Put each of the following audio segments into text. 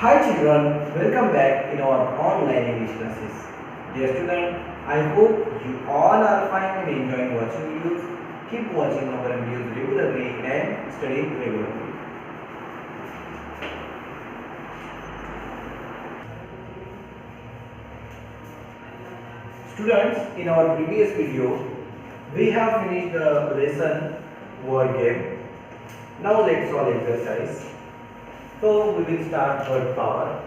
Hi children, welcome back in our online English classes. Dear student, I hope you all are fine and enjoying watching videos. Keep watching our videos regularly and studying regularly. Students, in our previous video, we have finished the lesson word game. Now let's solve exercise. So we will start word power.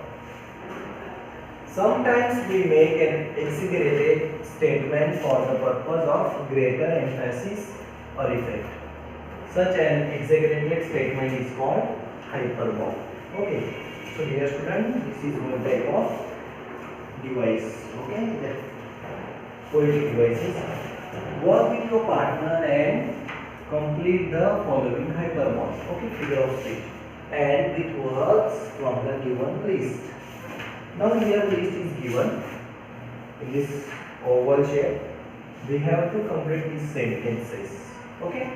Sometimes we make an exaggerated statement for the purpose of greater emphasis or effect. Such an exaggerated statement is called hyperbole. Okay. So dear student, this is one type of device. Okay. The poetic devices. Work with your partner and complete the following hyperbole. Okay. Figure of speech. And it works from the given list. Now here list is given in this oval shape. We have to complete these sentences. Okay.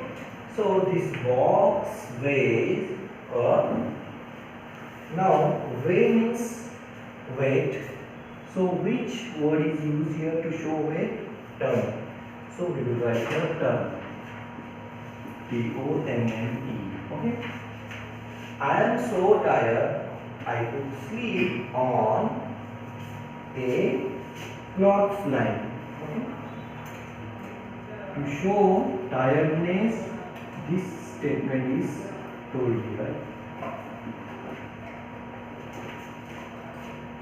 So this box weighs now weigh means weight. So which word is used here to show weight? Ton. So we will write here ton. T-O-N-N-E. Okay. I am so tired. I could sleep on a cloth line. Okay. To show tiredness, this statement is told here.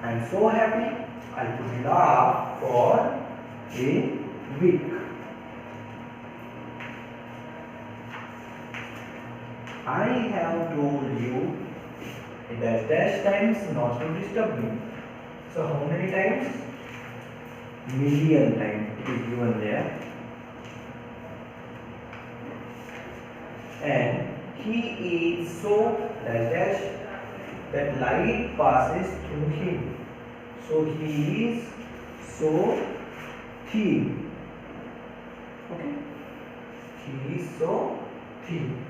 I am so happy. I could laugh for a week. I have told you dash times not to disturb me. So how many times? Million times it is given there. And he is so dash that light passes through him. So he is so thin. Okay. He is so thin.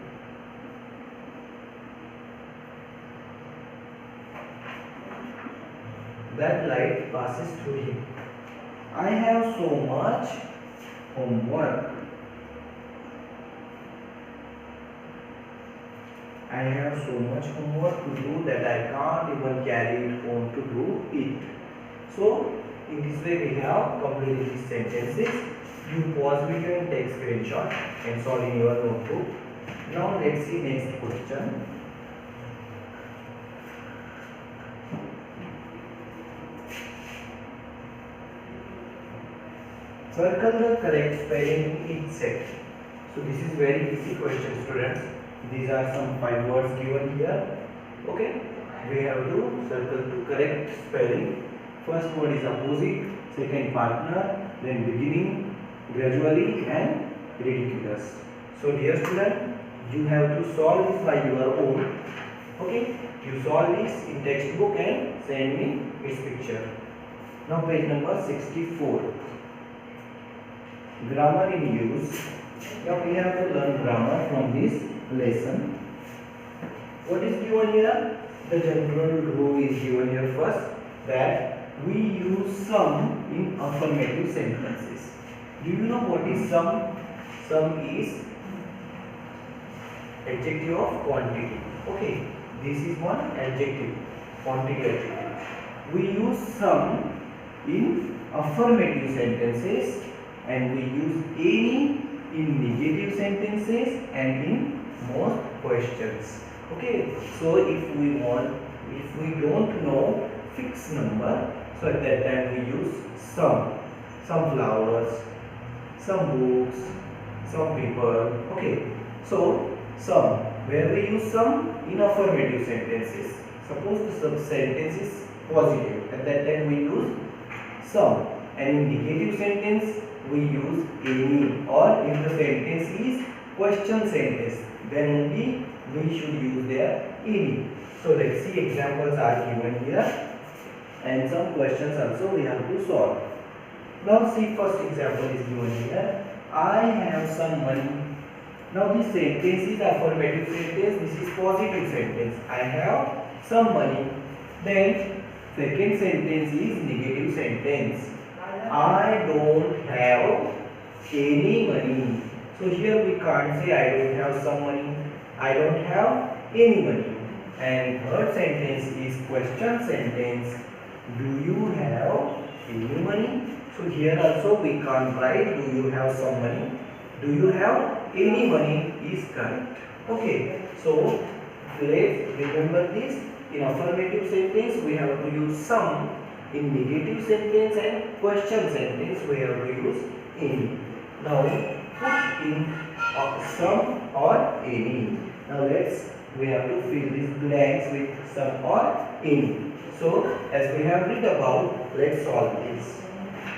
That light passes through him. I have so much homework. I have so much homework to do that I can't even carry it home to do it. So, in this way we have completed these sentences. You pause video and take screenshot and solve in your notebook. Now let's see next question. Circle the correct spelling in each set. So this is very easy question, students. These are some 5 words given here. Okay. We have to circle the correct spelling. First word is opposite, second partner, then beginning, gradually and ridiculous. So dear student, you have to solve this by your own. Okay. You solve this in textbook and send me its picture. Now page number 64. Grammar in use. Now we have to learn grammar from this lesson. What is given here? The general rule is given here first, that we use some in affirmative sentences. Do you know what is some? Some is adjective of quantity. Okay, this is one adjective, quantity adjective. We use some in affirmative sentences and we use any in negative sentences and in most questions. Okay, so if we don't know fixed number, so at that time we use some flowers, some books, some people. Okay, so some, where we use some in affirmative sentences. Suppose the sentence is positive, at that time we use some, and in negative sentence we use any, or if the sentence is question sentence, then only we should use there any. So let's see, examples are given here and some questions also we have to solve. Now see, first example is given here. I have some money. Now this sentence is affirmative sentence, this is positive sentence. I have some money. Then second sentence is negative sentence. I don't have any money. So here we can't say I don't have some money. I don't have any money. And third sentence is question sentence. Do you have any money? So here also we can't write do you have some money. Do you have any money is correct. Okay. So let's remember this. In affirmative sentence we have to use some. In negative sentence and question sentence we have to use any. Now put in some or any. Now we have to fill these blanks with some or any. So as we have read about, let's solve this.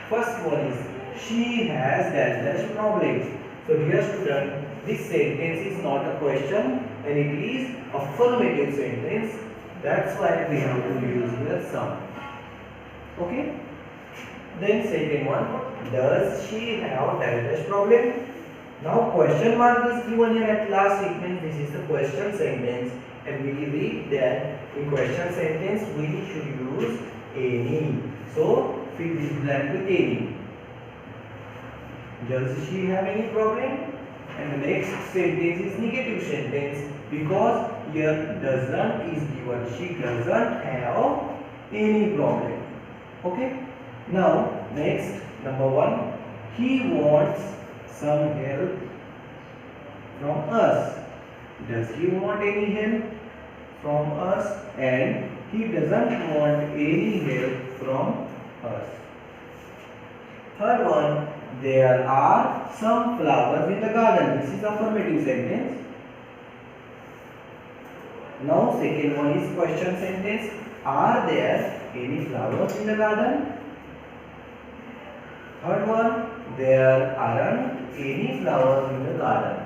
First one is she has dash problem. So dear student, this sentence is not a question and it is affirmative sentence. That's why we have to use here some. Okay. Then second one, does she have dash problem? Now question mark is given here at last. It means this is the question sentence, and we read that in question sentence we should use any. So fill this blank with any. Does she have any problem? And the next sentence is negative sentence because here doesn't is given. She doesn't have any problem. Okay. Now next number one, he wants some help from us. Does he want any help from us? And he doesn't want any help from us. Third one, there are some flowers in the garden. This is affirmative sentence. Now second one is question sentence. Are there any flowers in the garden? Third one, there aren't any flowers in the garden.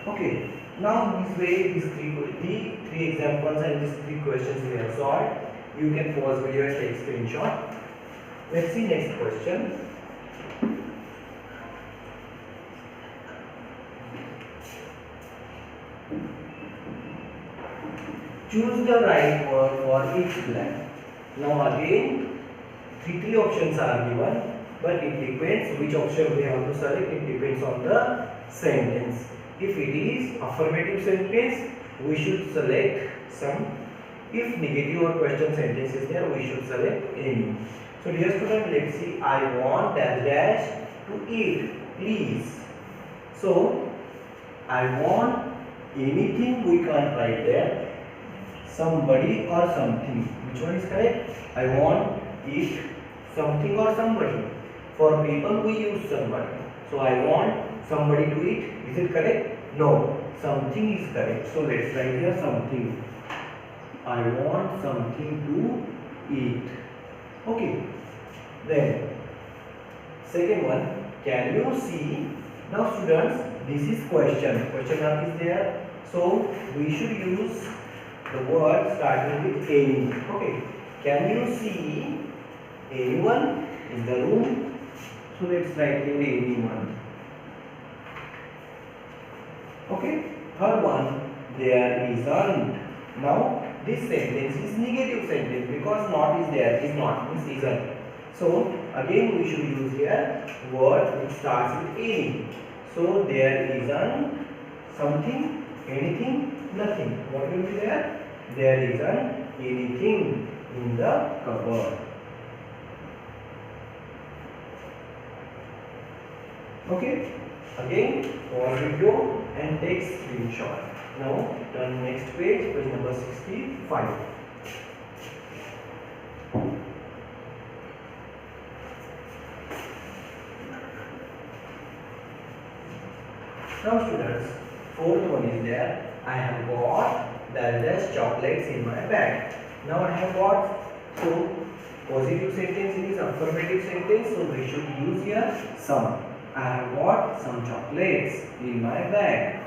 Okay. Now this way, these three examples and these three questions we have solved. You can pause video and take screenshot. Let's see next question. Choose the right word for each blank. Now again, three options are given, but it depends which option we have to select. It depends on the sentence. If it is affirmative sentence, we should select some. If negative or question sentence is there, we should select any. So dear student, let's see. I want dash to eat, please. So I want anything we can't write there. Somebody or something. Which one is correct? I want eat something or somebody. For people we use somebody. So I want somebody to eat. Is it correct? No. Something is correct. So let's write here something. I want something to eat. Okay. Then second one. Can you see? Now students, this is question. Question mark is there. So we should use the word starting with any. Okay. Can you see anyone in the room? So let's write here anyone. Okay. Third one, there isn't. Now this sentence is negative sentence because not is there, is not, means isn't. So again we should use here word which starts with any. So there isn't something, anything, nothing. What will be there? There isn't anything in the cupboard. Okay. Again, pause video and take screenshot. Now turn next page, page number 65. Now students, fourth one is there. I have got the chocolates in my bag. Now I have got, so positive sentence is affirmative sentence, so we should use here some. I have got some chocolates in my bag.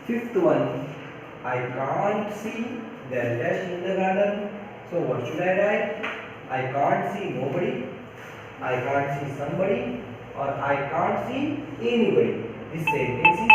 Fifth one, I can't see the dash in the garden. So what should I write? I can't see nobody, I can't see somebody, or I can't see anybody. This sentence is